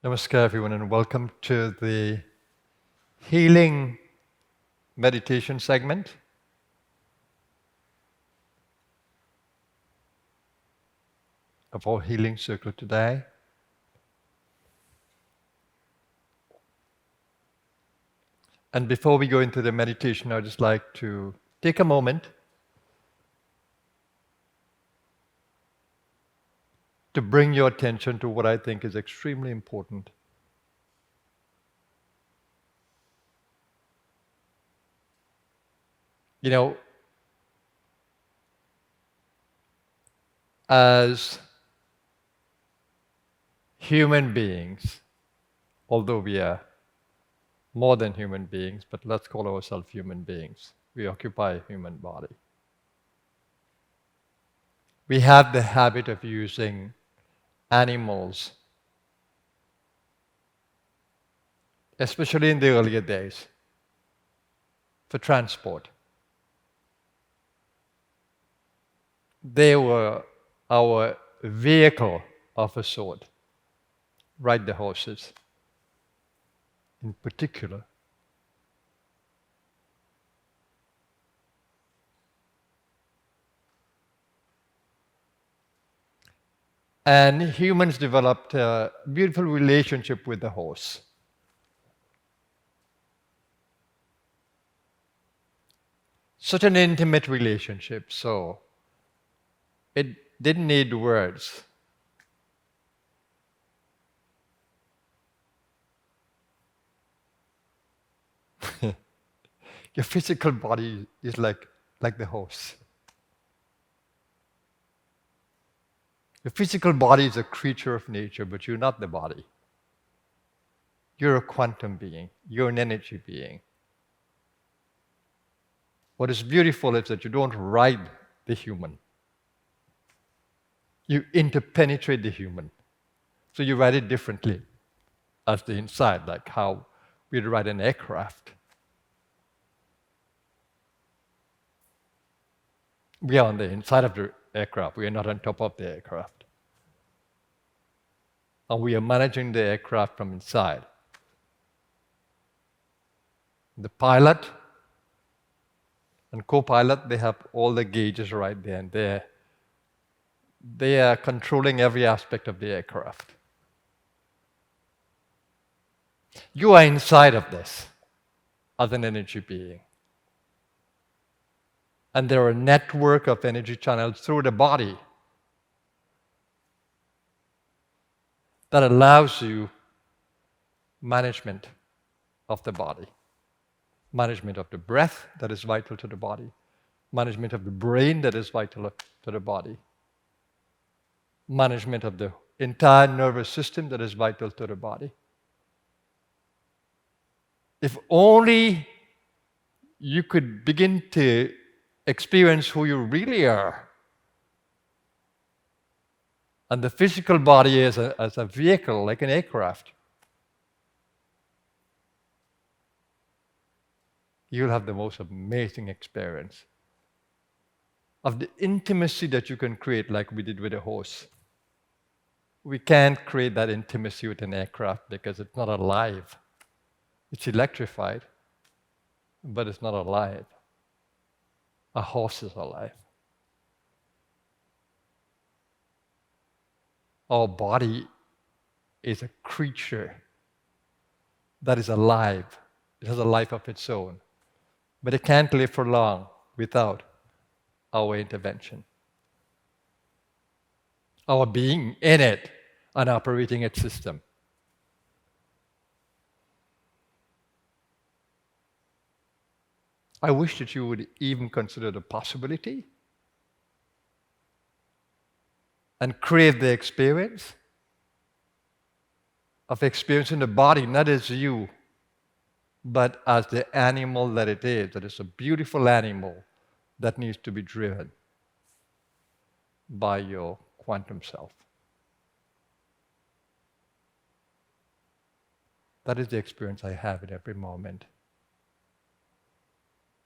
Namaskar, everyone, and welcome to the healing meditation segment of our healing circle today. And before we go into the meditation, I'd just like to take a moment to bring your attention to what I think is extremely important. You know, as human beings, although we are more than human beings, but let's call ourselves human beings, we occupy a human body. We have the habit of using animals, especially in the earlier days, for transport. They were our vehicle of a sort, ride the horses in particular. And humans developed a beautiful relationship with the horse. Such an intimate relationship, so it didn't need words. Your physical body is like the horse. Your physical body is a creature of nature, but you're not the body. You're a quantum being. You're an energy being. What is beautiful is that you don't ride the human. You interpenetrate the human. So you ride it differently as the inside, like how we'd ride an aircraft. We are on the inside of the aircraft. We are not on top of the aircraft. And we are managing the aircraft from inside. The pilot and co-pilot, they have all the gauges right there, and they are controlling every aspect of the aircraft. You are inside of this as an energy being. And there are a network of energy channels through the body that allows you management of the body, management of the breath that is vital to the body, management of the brain that is vital to the body, management of the entire nervous system that is vital to the body. If only you could begin to experience who you really are, and the physical body as a vehicle, like an aircraft, you'll have the most amazing experience of the intimacy that you can create, like we did with a horse. We can't create that intimacy with an aircraft because it's not alive. It's electrified, but it's not alive. A horse is alive. Our body is a creature that is alive. It has a life of its own. But it can't live for long without our intervention. Our being in it and operating its system. I wish that you would even consider the possibility and crave the experience of experiencing the body not as you, but as the animal that it is. That is a beautiful animal that needs to be driven by your quantum self. That is the experience I have in every moment.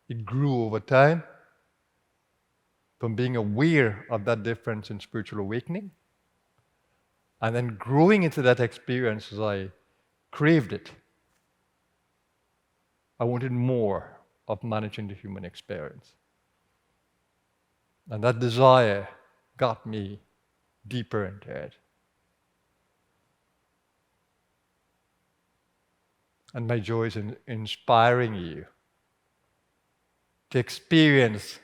It grew over time from being aware of that difference in spiritual awakening And then growing into that experience as I craved it. I wanted more of managing the human experience. And that desire got me deeper into it. And my joy is in inspiring you to experience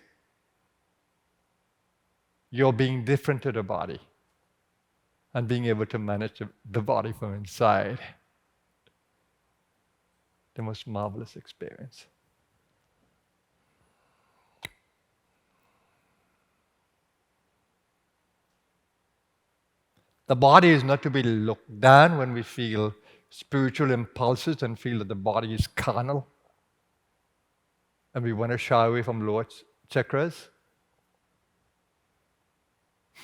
your being different to the body and being able to manage the body from inside. The most marvelous experience. The body is not to be looked down when we feel spiritual impulses and feel that the body is carnal and we want to shy away from lower chakras.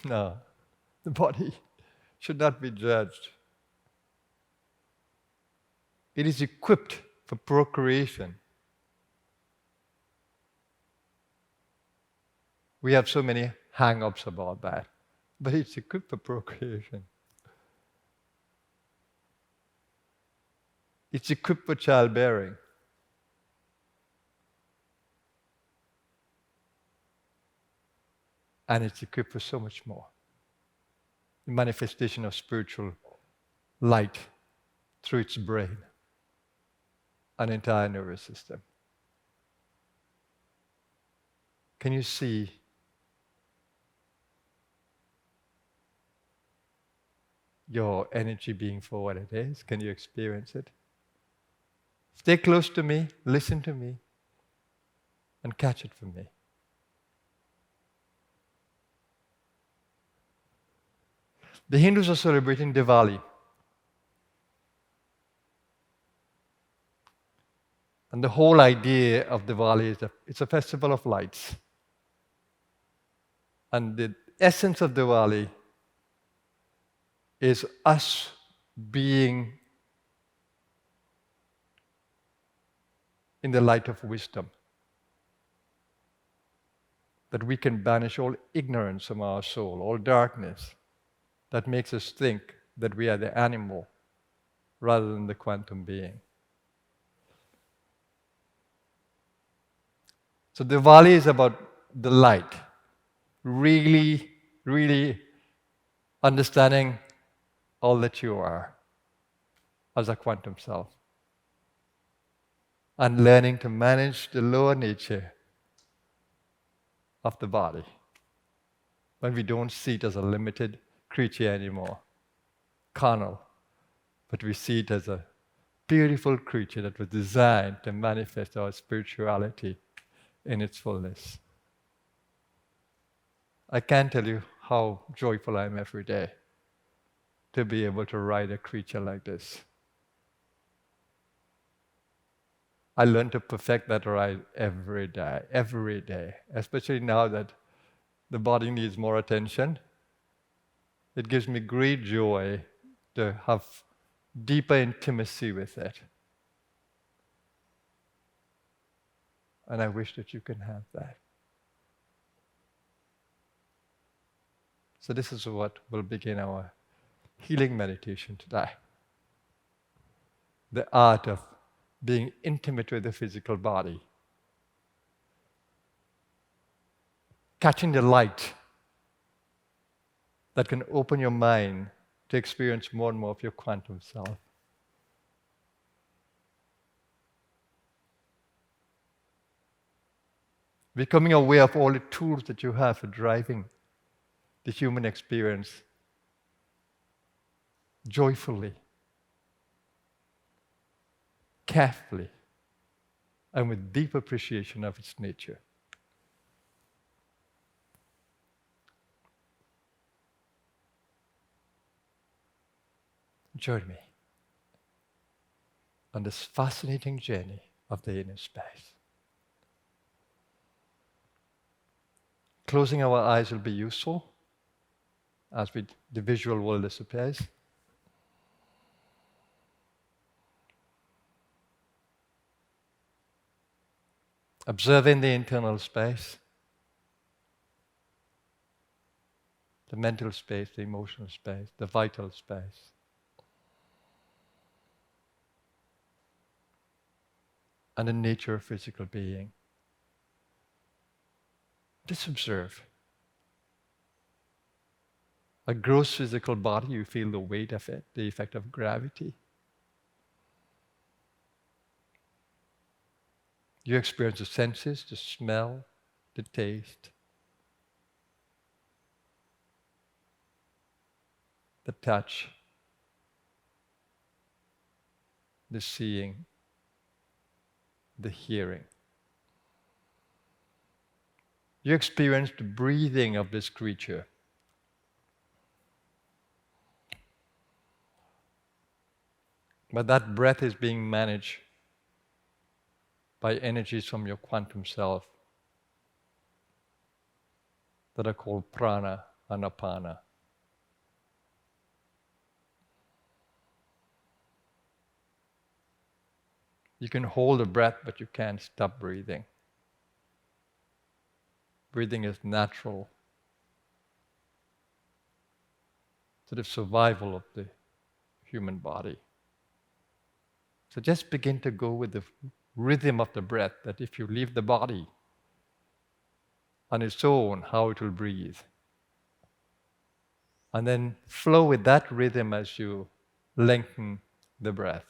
No, the body should not be judged. It is equipped for procreation. We have so many hang-ups about that, but it's equipped for procreation. It's equipped for childbearing. And it's equipped for so much more. The manifestation of spiritual light through its brain, an entire nervous system. Can you see your energy being for what it is? Can you experience it? Stay close to me, listen to me, and catch it from me. The Hindus are celebrating Diwali. And the whole idea of Diwali is that it's a festival of lights. And the essence of Diwali is us being in the light of wisdom. That we can banish all ignorance from our soul, all darkness that makes us think that we are the animal rather than the quantum being. So Diwali is about the light, really, really understanding all that you are as a quantum self and learning to manage the lower nature of the body when we don't see it as a limited creature anymore, carnal, but we see it as a beautiful creature that was designed to manifest our spirituality in its fullness. I can't tell you how joyful I am every day to be able to ride a creature like this. I learn to perfect that ride every day, especially now that the body needs more attention. It gives me great joy to have deeper intimacy with it. And I wish that you can have that. So this is what will begin our healing meditation today. The art of being intimate with the physical body. Catching the light that can open your mind to experience more and more of your quantum self. Becoming aware of all the tools that you have for driving the human experience joyfully, carefully, and with deep appreciation of its nature. Join me on this fascinating journey of the inner space. Closing our eyes will be useful as the visual world disappears. Observing the internal space. the mental space, the emotional space, the vital space. And the nature of physical being. Just observe. A gross physical body, you feel the weight of it, the effect of gravity. You experience the senses, the smell, the taste, the touch, the seeing, the hearing. You experience the breathing of this creature. But that breath is being managed by energies from your quantum self that are called prana and apana. You can hold the breath, but you can't stop breathing. Breathing is natural to the survival of the human body. So just begin to go with the rhythm of the breath, that if you leave the body on its own, how it will breathe. And then flow with that rhythm as you lengthen the breath.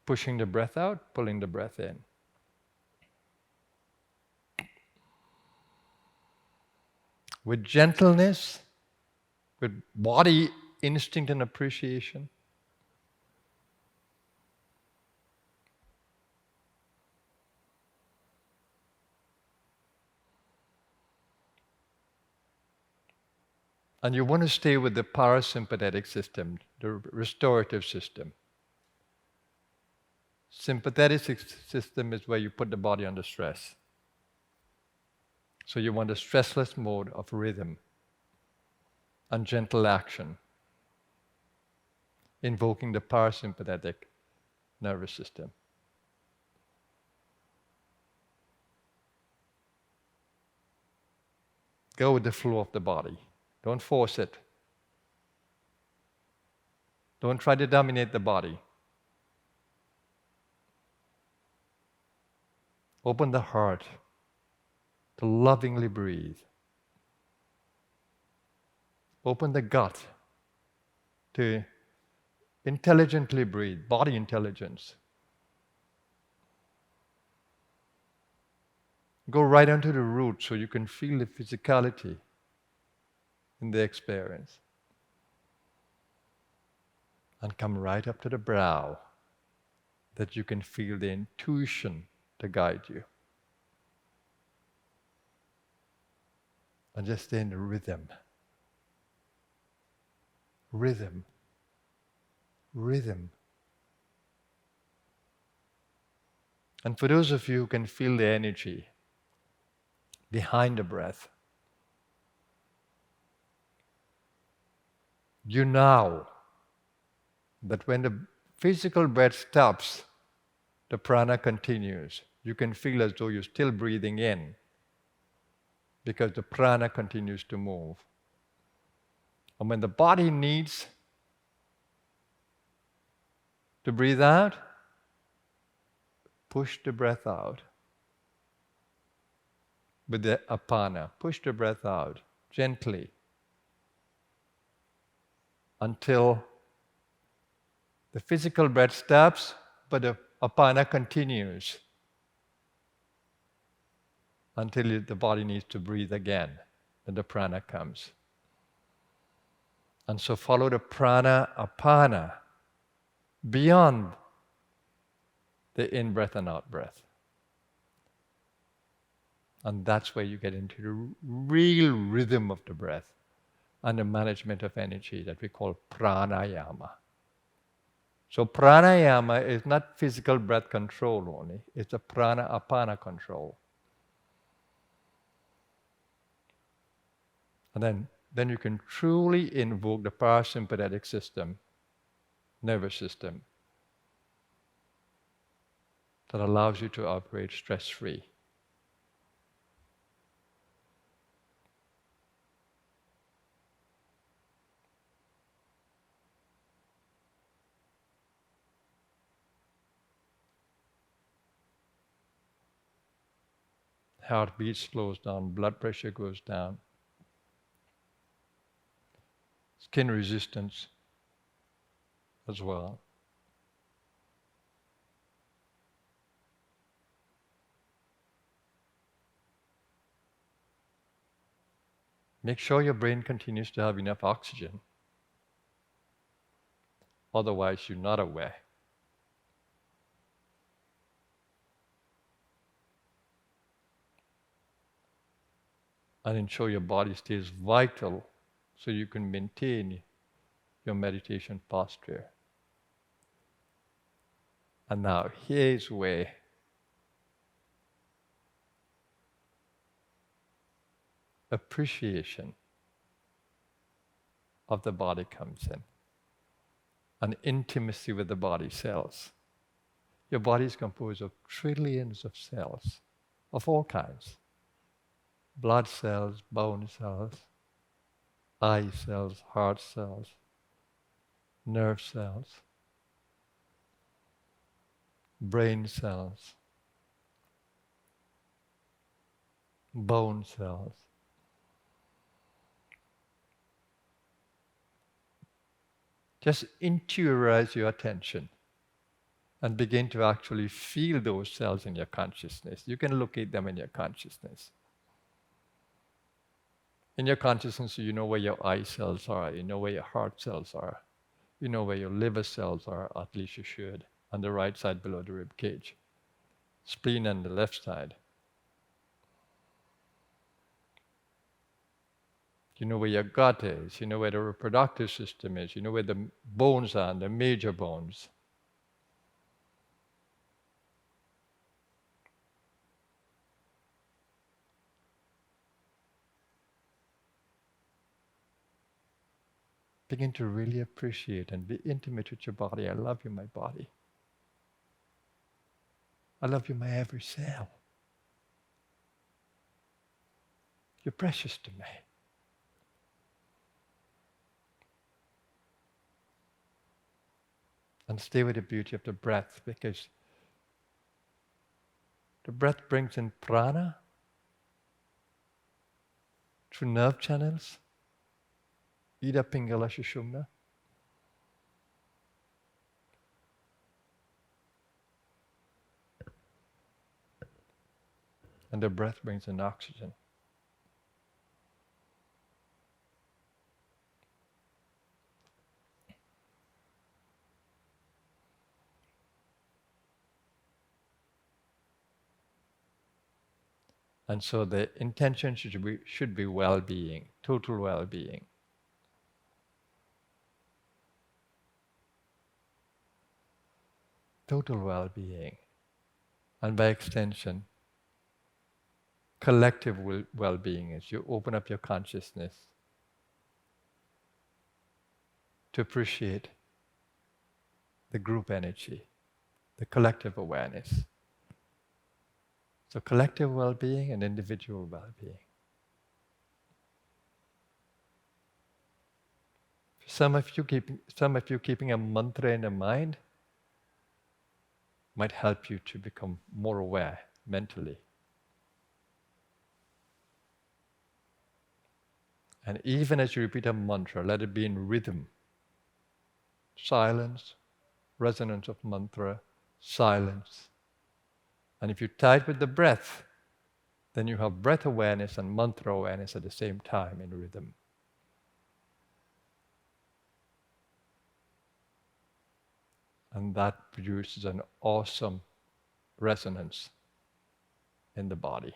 Pushing the breath out, pulling the breath in. With gentleness, with body instinct and appreciation. And you want to stay with the parasympathetic system, the restorative system. Sympathetic system is where you put the body under stress. So you want a stressless mode of rhythm and gentle action, invoking the parasympathetic nervous system. Go with the flow of the body. Don't force it. Don't try to dominate the body. Open the heart to lovingly breathe. Open the gut to intelligently breathe, body intelligence. Go right onto the root so you can feel the physicality in the experience. And come right up to the brow, that you can feel the intuition to guide you. And just stay in the rhythm. Rhythm. Rhythm. And for those of you who can feel the energy behind the breath, you know that when the physical breath stops, the prana continues. You can feel as though you're still breathing in, because the prana continues to move. And when the body needs to breathe out, push the breath out. With the apana, push the breath out gently until the physical breath stops, but the apana continues until the body needs to breathe again, and the prana comes. And so follow the prana apana beyond the in-breath and out-breath. And that's where you get into the real rhythm of the breath and the management of energy that we call pranayama. So pranayama is not physical breath control only, it's a prana-apana control. And then you can truly invoke the parasympathetic system, nervous system, that allows you to operate stress-free. Heartbeat slows down, blood pressure goes down, skin resistance as well. Make sure your brain continues to have enough oxygen. Otherwise, you're not aware. And ensure your body stays vital so you can maintain your meditation posture. And now, here's where appreciation of the body comes in, an intimacy with the body cells. Your body is composed of trillions of cells of all kinds. Blood cells, bone cells, eye cells, heart cells, nerve cells, brain cells, bone cells. Just interiorize your attention and begin to actually feel those cells in your consciousness. You can locate them in your consciousness. In your consciousness, you know where your eye cells are, you know where your heart cells are, you know where your liver cells are, at least you should, on the right side below the rib cage. Spleen on the left side. You know where your gut is, you know where the reproductive system is, you know where the bones are, the major bones. Begin to really appreciate and be intimate with your body. I love you, my body. I love you, my every cell. You're precious to me. And stay with the beauty of the breath, because the breath brings in prana through nerve channels, Ida Pingala Sushumna. And the breath brings in oxygen. And so the intention should be well-being, total well-being. Total well-being. And by extension, collective well-being as you open up your consciousness to appreciate the group energy, the collective awareness. So collective well-being and individual well-being. Some of you keeping a mantra in the mind might help you to become more aware mentally. And even as you repeat a mantra, let it be in rhythm. Silence, resonance of mantra, silence. And if you tie it with the breath, then you have breath awareness and mantra awareness at the same time in rhythm. And that produces an awesome resonance in the body.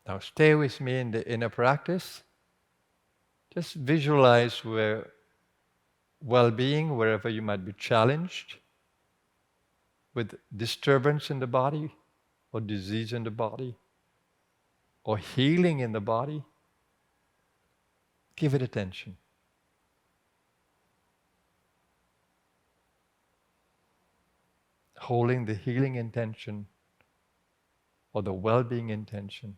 Now stay with me in the inner practice. Just visualize where well-being, wherever you might be challenged with disturbance in the body, or disease in the body, or healing in the body. Give it attention. holding the healing intention or the well-being intention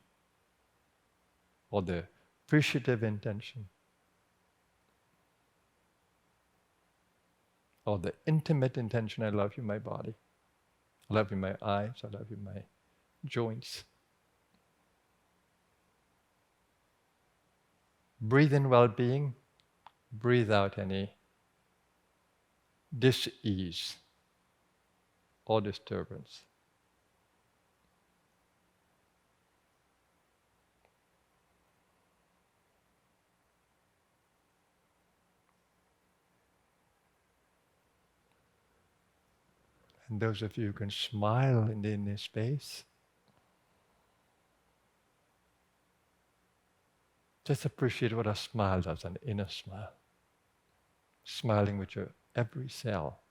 or the appreciative intention or the intimate intention, I love you, my body. I love you, my eyes. I love you, my joints. Breathe in well-being. Breathe out any dis-ease or disturbance. And those of you who can smile in the inner space, just appreciate what a smile does, an inner smile. Smiling with your every cell.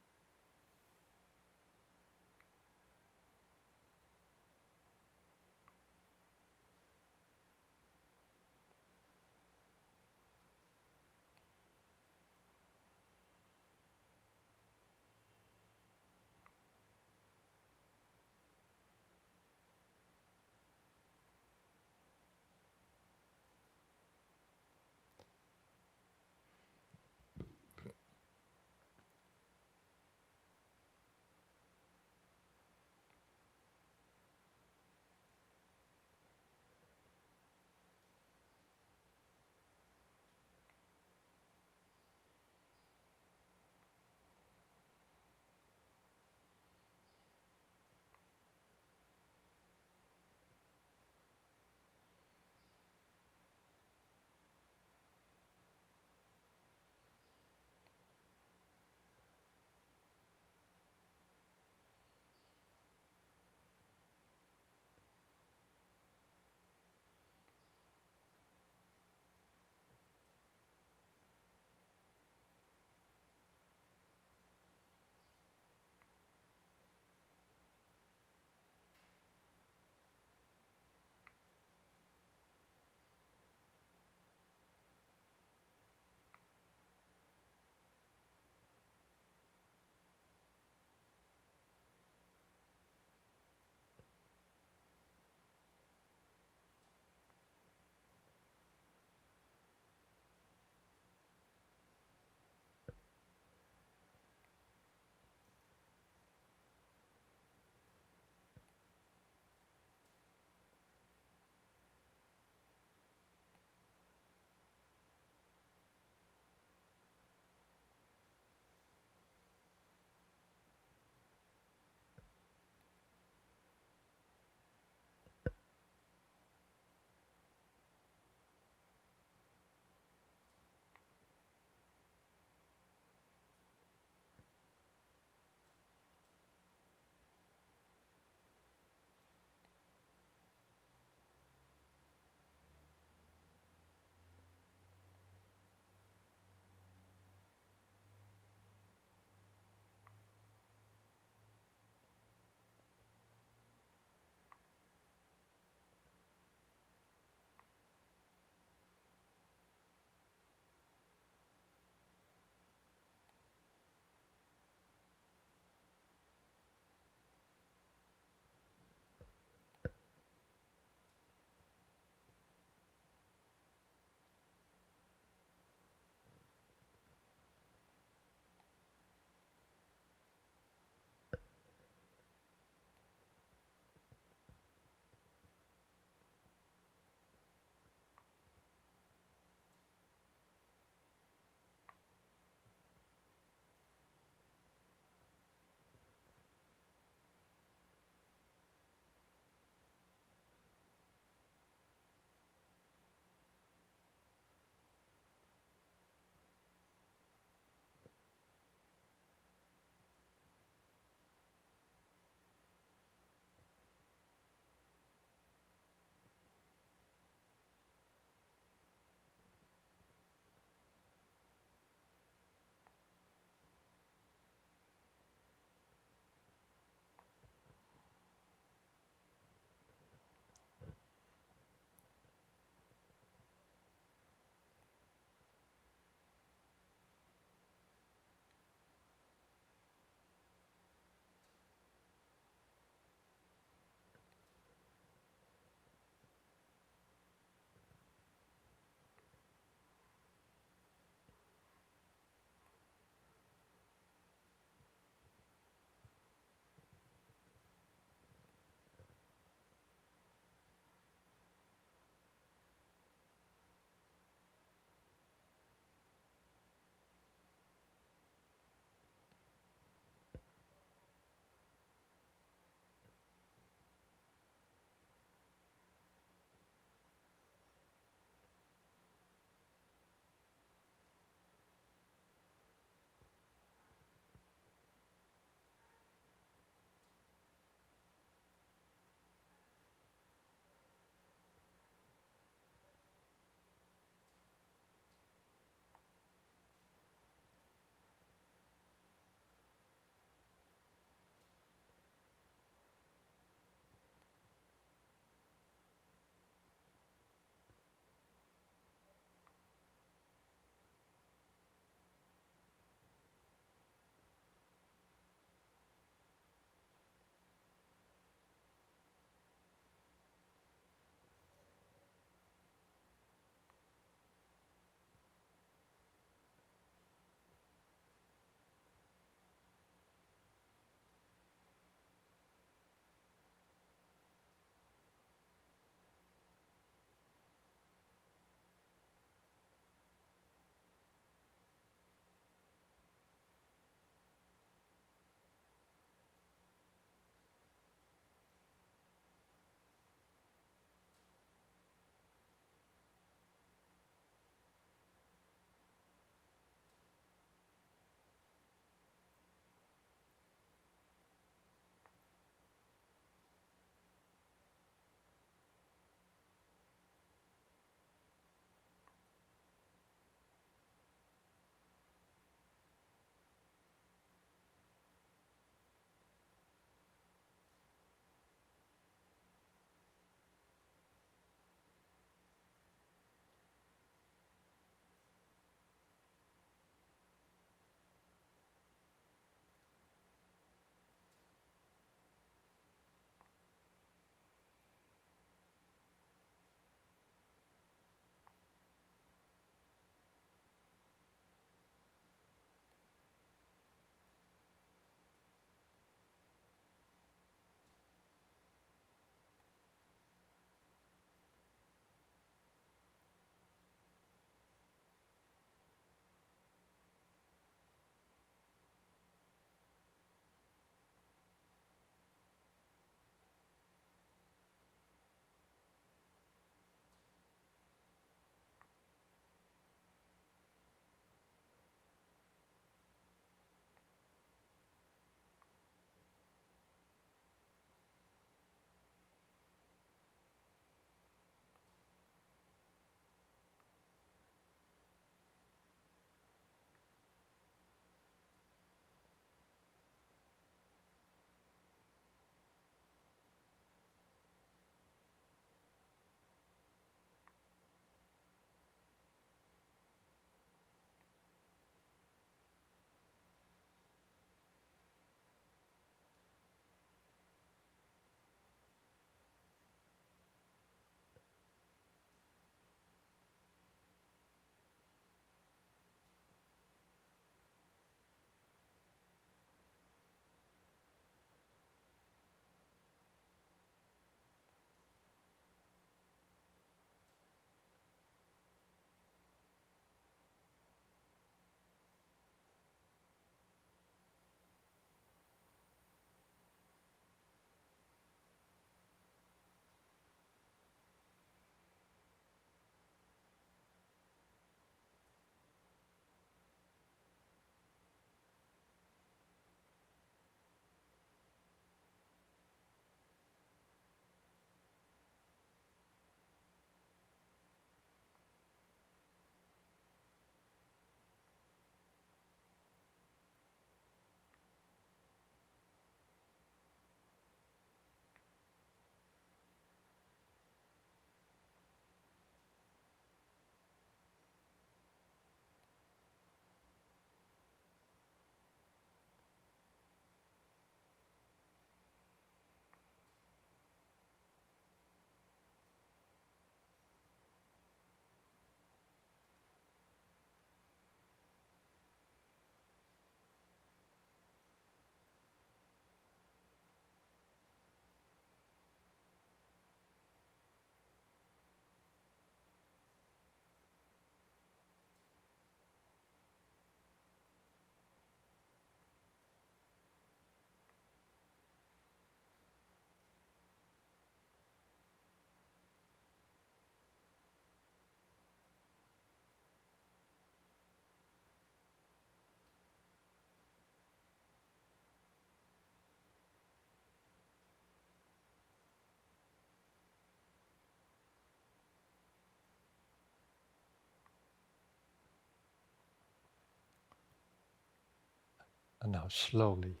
And now slowly,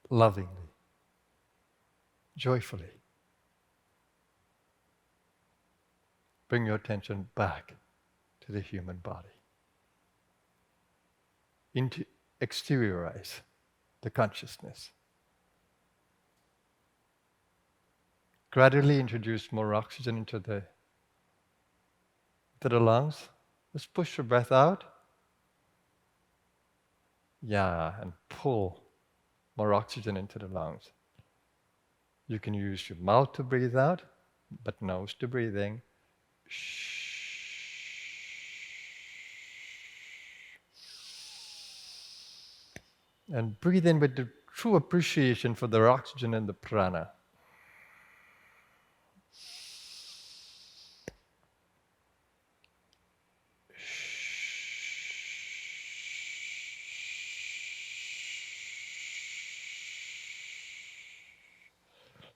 lovingly, joyfully, bring your attention back to the human body. Exteriorize the consciousness. Gradually introduce more oxygen into the lungs. Just push your breath out. Yeah, and pull more oxygen into the lungs. You can use your mouth to breathe out, but nose to breathe in. And breathe in with the true appreciation for the oxygen and the prana.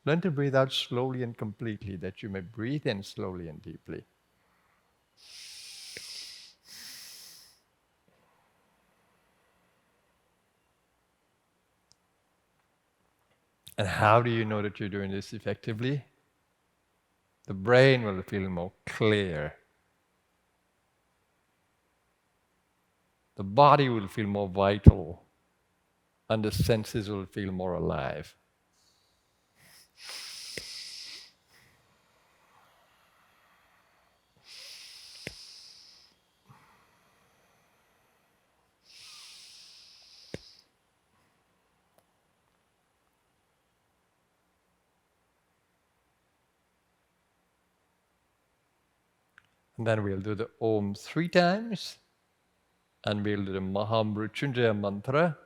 Learn to breathe out slowly and completely, that you may breathe in slowly and deeply. And how do you know that you're doing this effectively? The brain will feel more clear. The body will feel more vital. And the senses will feel more alive. And then we'll do the Om 3 times. And we'll do the Mahamrityunjaya mantra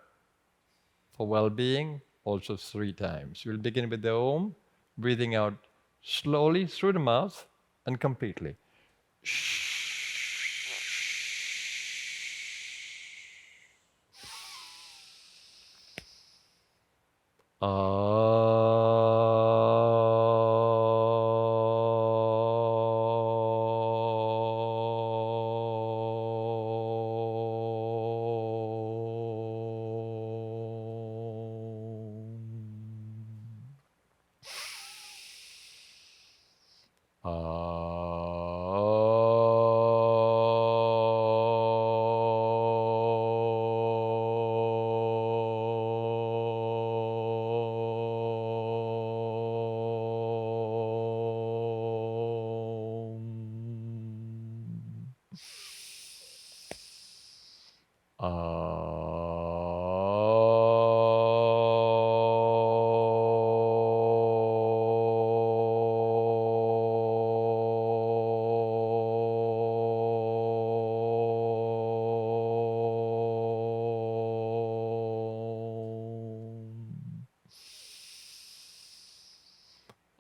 for well-being, also 3 times. We'll begin with the Om, breathing out slowly through the mouth and completely.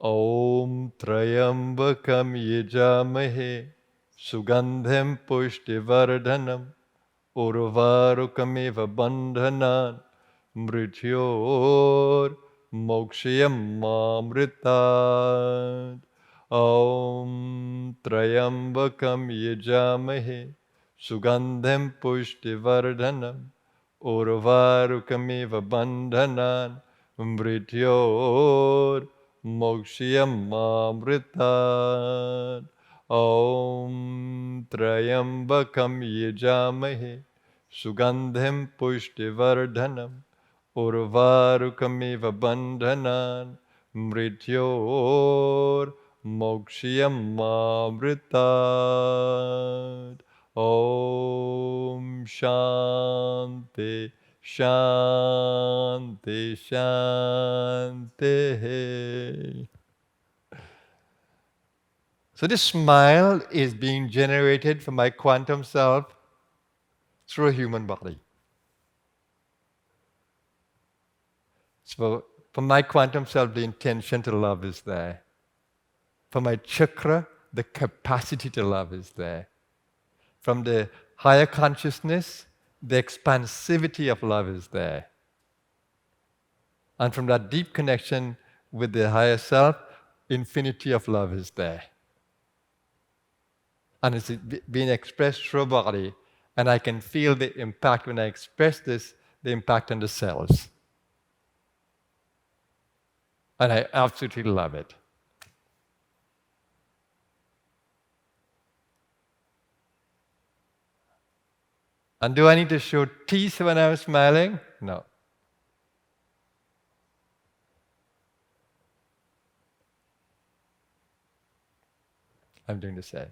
Om Trayambakam Yajamahe Sugandham Pushtivardhanam Urvarukamiva Bandhanan Mrityor Mokshayam Mamritat. Om Trayambakam Yajamahe Sugandham Pushtivardhanam Urvarukamiva Bandhanan Mrityor Mokshayam Mamritat. Om Trayambakam Yajamahe Sugandham Pushtivardhanam Urvarukamiva Bandhanan Mrityor Mokshayam Mamritat. Om Shanti Shanti Shanti. So this smile is being generated from my quantum self through a human body. So for my quantum self, the intention to love is there. For my chakra, the capacity to love is there. From the higher consciousness, the expansivity of love is there. And from that deep connection with the higher self, infinity of love is there. And it's being expressed through a body, and I can feel the impact when I express this the impact on the cells. And I absolutely love it. And do I need to show teeth when I'm smiling? No. I'm doing the same.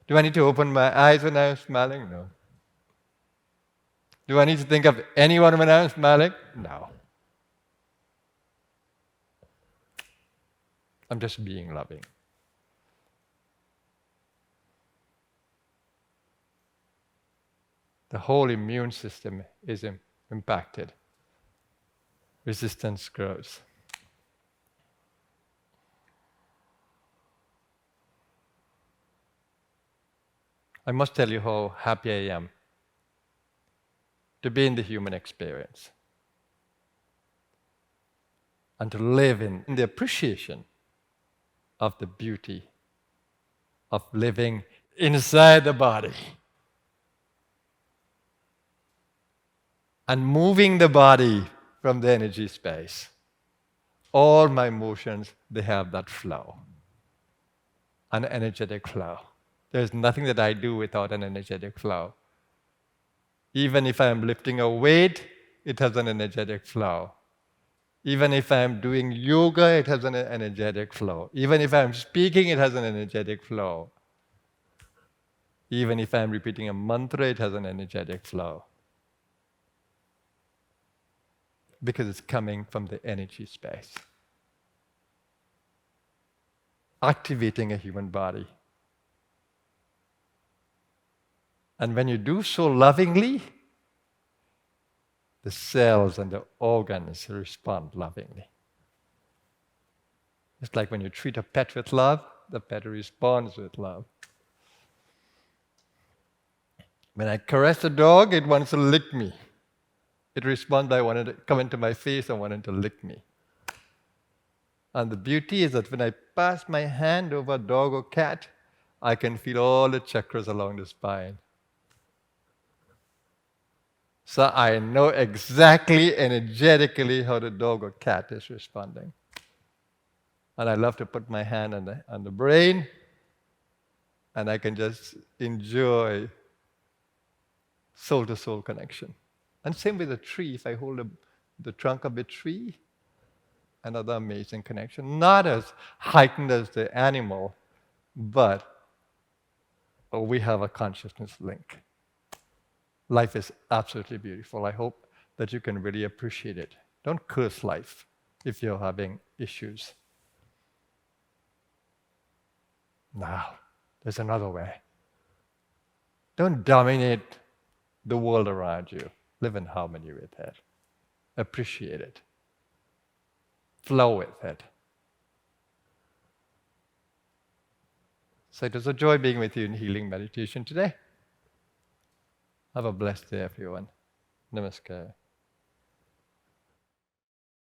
Do I need to open my eyes when I'm smiling? No. Do I need to think of anyone when I'm smiling? No. I'm just being loving. The whole immune system is impacted. Resistance grows. I must tell you how happy I am to be in the human experience and to live in the appreciation of the beauty of living inside the body and moving the body from the energy space. All my emotions, they have that flow, an energetic flow. There's nothing that I do without an energetic flow. Even if I'm lifting a weight, it has an energetic flow. Even if I'm doing yoga, it has an energetic flow. Even if I'm speaking, it has an energetic flow. Even if I'm repeating a mantra, it has an energetic flow. Because it's coming from the energy space. Activating a human body. And when you do so lovingly, the cells and the organs respond lovingly. It's like when you treat a pet with love, the pet responds with love. When I caress a dog, it wants to lick me. It responds by wanting to come into my face and wanting to lick me. And the beauty is that when I pass my hand over a dog or cat, I can feel all the chakras along the spine. So I know exactly energetically how the dog or cat is responding. And I love to put my hand on the brain, and I can just enjoy soul-to-soul connection. And same with a tree. If I hold the trunk of a tree, another amazing connection. Not as heightened as the animal, but we have a consciousness link. Life is absolutely beautiful. I hope that you can really appreciate it. Don't curse life if you're having issues. Now, there's another way. Don't dominate the world around you. Live in harmony with it. Appreciate it. Flow with it. So it was a joy being with you in healing meditation today. Have a blessed day, everyone. Namaskar.